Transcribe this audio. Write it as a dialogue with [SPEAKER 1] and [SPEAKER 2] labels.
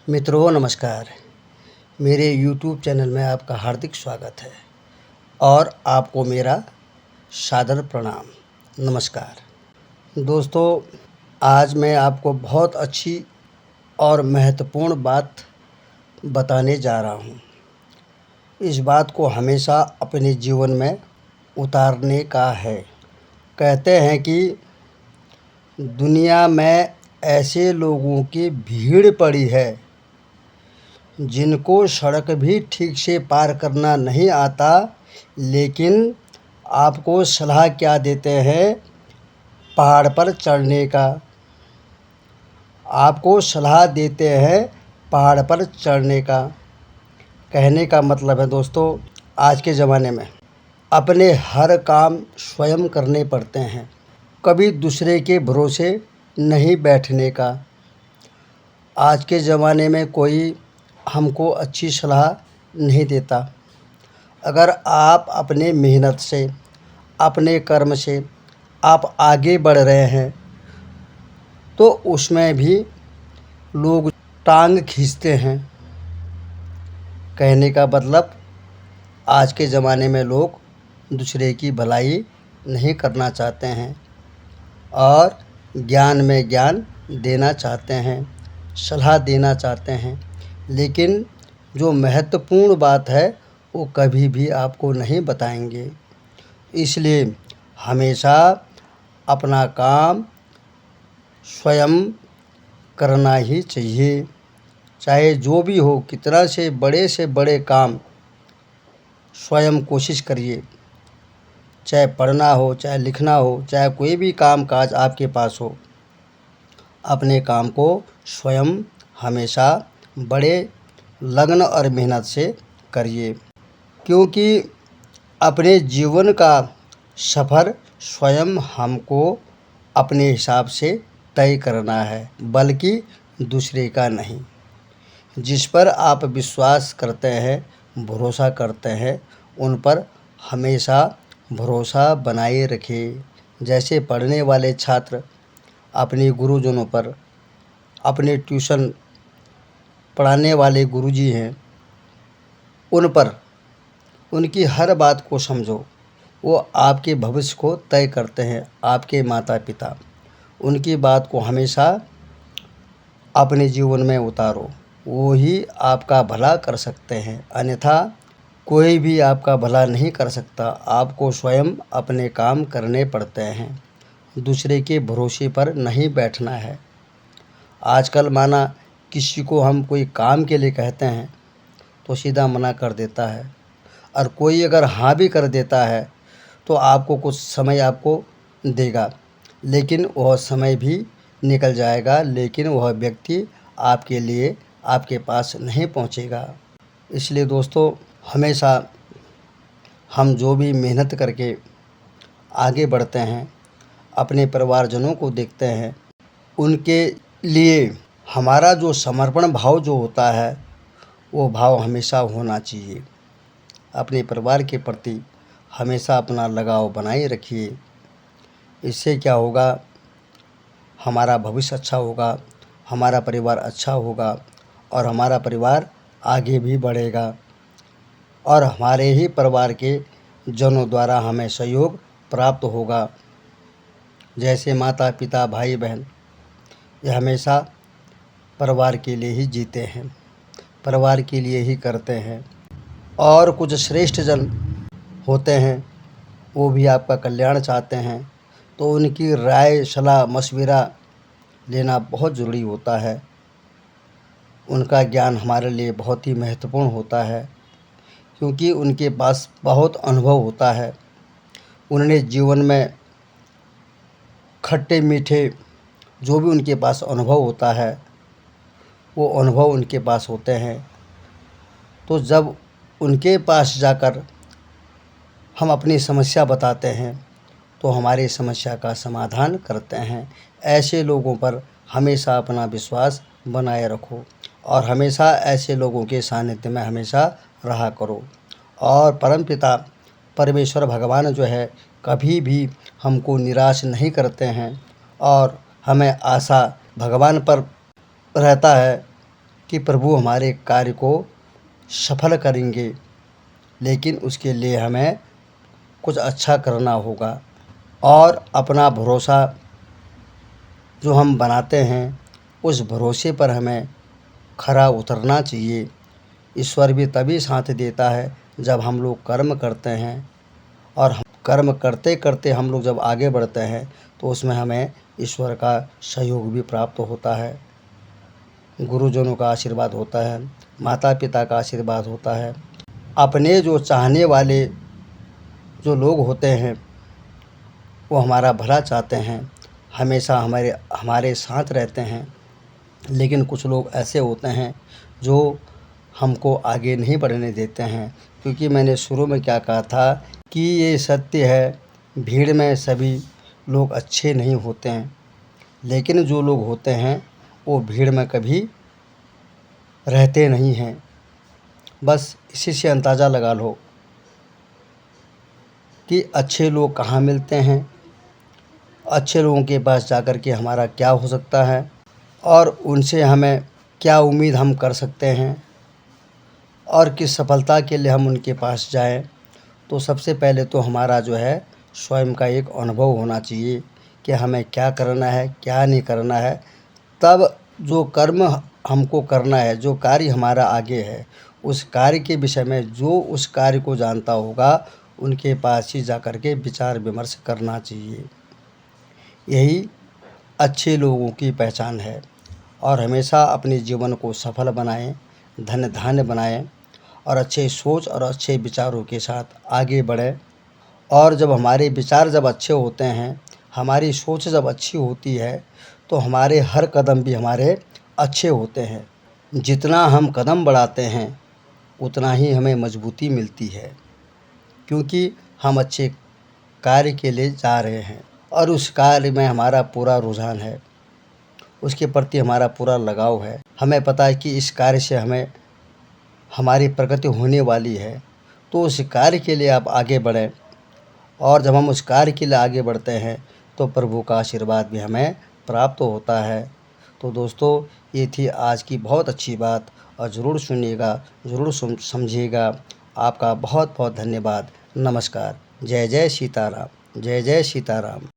[SPEAKER 1] मित्रों नमस्कार। मेरे YouTube चैनल में आपका हार्दिक स्वागत है और आपको मेरा सादर प्रणाम। नमस्कार दोस्तों, आज मैं आपको बहुत अच्छी और महत्वपूर्ण बात बताने जा रहा हूँ। इस बात को हमेशा अपने जीवन में उतारने का है। कहते हैं कि दुनिया में ऐसे लोगों की भीड़ पड़ी है जिनको सड़क भी ठीक से पार करना नहीं आता, लेकिन आपको सलाह क्या देते हैं? पहाड़ पर चढ़ने का। आपको सलाह देते हैं पहाड़ पर चढ़ने का। कहने का मतलब है दोस्तों, आज के ज़माने में अपने हर काम स्वयं करने पड़ते हैं, कभी दूसरे के भरोसे नहीं बैठने का। आज के ज़माने में कोई हमको अच्छी सलाह नहीं देता। अगर आप अपने मेहनत से, अपने कर्म से आप आगे बढ़ रहे हैं तो उसमें भी लोग टांग खींचते हैं। कहने का मतलब, आज के ज़माने में लोग दूसरे की भलाई नहीं करना चाहते हैं और ज्ञान में ज्ञान देना चाहते हैं, सलाह देना चाहते हैं, लेकिन जो महत्वपूर्ण बात है वो कभी भी आपको नहीं बताएंगे। इसलिए हमेशा अपना काम स्वयं करना ही चाहिए। चाहे जो भी हो, कितना से बड़े काम स्वयं कोशिश करिए। चाहे पढ़ना हो, चाहे लिखना हो, चाहे कोई भी काम काज आपके पास हो, अपने काम को स्वयं हमेशा बड़े लगन और मेहनत से करिए, क्योंकि अपने जीवन का सफ़र स्वयं हमको अपने हिसाब से तय करना है, बल्कि दूसरे का नहीं। जिस पर आप विश्वास करते हैं, भरोसा करते हैं, उन पर हमेशा भरोसा बनाए रखिए। जैसे पढ़ने वाले छात्र अपने गुरुजनों पर, अपने ट्यूशन पढ़ाने वाले गुरुजी हैं, उन पर उनकी हर बात को समझो। वो आपके भविष्य को तय करते हैं, आपके माता पिता। उनकी बात को हमेशा अपने जीवन में उतारो, वो ही आपका भला कर सकते हैं, अन्यथा कोई भी आपका भला नहीं कर सकता। आपको स्वयं अपने काम करने पड़ते हैं, दूसरे के भरोसे पर नहीं बैठना है। आजकल माना किसी को हम कोई काम के लिए कहते हैं तो सीधा मना कर देता है, और कोई अगर हाँ भी कर देता है तो आपको कुछ समय आपको देगा, लेकिन वह समय भी निकल जाएगा, लेकिन वह व्यक्ति आपके लिए आपके पास नहीं पहुंचेगा। इसलिए दोस्तों, हमेशा हम जो भी मेहनत करके आगे बढ़ते हैं, अपने परिवारजनों को देखते हैं, उनके लिए हमारा जो समर्पण भाव जो होता है, वो भाव हमेशा होना चाहिए। अपने परिवार के प्रति हमेशा अपना लगाव बनाए रखिए। इससे क्या होगा, हमारा भविष्य अच्छा होगा, हमारा परिवार अच्छा होगा और हमारा परिवार आगे भी बढ़ेगा और हमारे ही परिवार के जनों द्वारा हमें सहयोग प्राप्त होगा। जैसे माता पिता भाई बहन, ये हमेशा परिवार के लिए ही जीते हैं, परिवार के लिए ही करते हैं। और कुछ श्रेष्ठ जन होते हैं, वो भी आपका कल्याण चाहते हैं, तो उनकी राय सलाह मशविरा लेना बहुत ज़रूरी होता है। उनका ज्ञान हमारे लिए बहुत ही महत्वपूर्ण होता है, क्योंकि उनके पास बहुत अनुभव होता है। उन्होंने जीवन में खट्टे मीठे जो भी उनके पास अनुभव होता है, वो अनुभव उनके पास होते हैं। तो जब उनके पास जाकर हम अपनी समस्या बताते हैं तो हमारी समस्या का समाधान करते हैं। ऐसे लोगों पर हमेशा अपना विश्वास बनाए रखो और हमेशा ऐसे लोगों के सानिध्य में हमेशा रहा करो। और परमपिता परमेश्वर भगवान जो है, कभी भी हमको निराश नहीं करते हैं और हमें आशा भगवान पर रहता है कि प्रभु हमारे कार्य को सफल करेंगे, लेकिन उसके लिए हमें कुछ अच्छा करना होगा और अपना भरोसा जो हम बनाते हैं उस भरोसे पर हमें खरा उतरना चाहिए। ईश्वर भी तभी साथ देता है जब हम लोग कर्म करते हैं, और हम कर्म करते करते हम लोग जब आगे बढ़ते हैं तो उसमें हमें ईश्वर का सहयोग भी प्राप्त होता है, गुरुजनों का आशीर्वाद होता है, माता पिता का आशीर्वाद होता है। अपने जो चाहने वाले जो लोग होते हैं वो हमारा भला चाहते हैं, हमेशा हमारे साथ रहते हैं। लेकिन कुछ लोग ऐसे होते हैं जो हमको आगे नहीं बढ़ने देते हैं, क्योंकि मैंने शुरू में क्या कहा था कि ये सत्य है, भीड़ में सभी लोग अच्छे नहीं होते हैं, लेकिन जो लोग होते हैं वो भीड़ में कभी रहते नहीं हैं। बस इसी से अंदाज़ा लगा लो कि अच्छे लोग कहाँ मिलते हैं, अच्छे लोगों के पास जाकर के हमारा क्या हो सकता है और उनसे हमें क्या उम्मीद हम कर सकते हैं और किस सफलता के लिए हम उनके पास जाएं। तो सबसे पहले तो हमारा जो है स्वयं का एक अनुभव होना चाहिए कि हमें क्या करना है, क्या नहीं करना है। तब जो कर्म हमको करना है, जो कार्य हमारा आगे है, उस कार्य के विषय में जो उस कार्य को जानता होगा उनके पास ही जाकर के विचार विमर्श करना चाहिए। यही अच्छे लोगों की पहचान है। और हमेशा अपने जीवन को सफल बनाएं, धन धान्य बनाएं और अच्छे सोच और अच्छे विचारों के साथ आगे बढ़ें। और जब हमारे विचार जब अच्छे होते हैं, हमारी सोच जब अच्छी होती है, तो हमारे हर कदम भी हमारे अच्छे होते हैं। जितना हम कदम बढ़ाते हैं उतना ही हमें मजबूती मिलती है, क्योंकि हम अच्छे कार्य के लिए जा रहे हैं और उस कार्य में हमारा पूरा रुझान है, उसके प्रति हमारा पूरा लगाव है। हमें पता है कि इस कार्य से हमें हमारी प्रगति होने वाली है, तो उस कार्य के लिए आप आगे बढ़ें। और जब हम उस कार्य के लिए आगे बढ़ते हैं तो प्रभु का आशीर्वाद भी हमें प्राप्त होता है। तो दोस्तों, ये थी आज की बहुत अच्छी बात, और ज़रूर सुनिएगा, ज़रूर समझिएगा। आपका बहुत बहुत धन्यवाद। नमस्कार। जय जय सीताराम। जय जय सीताराम।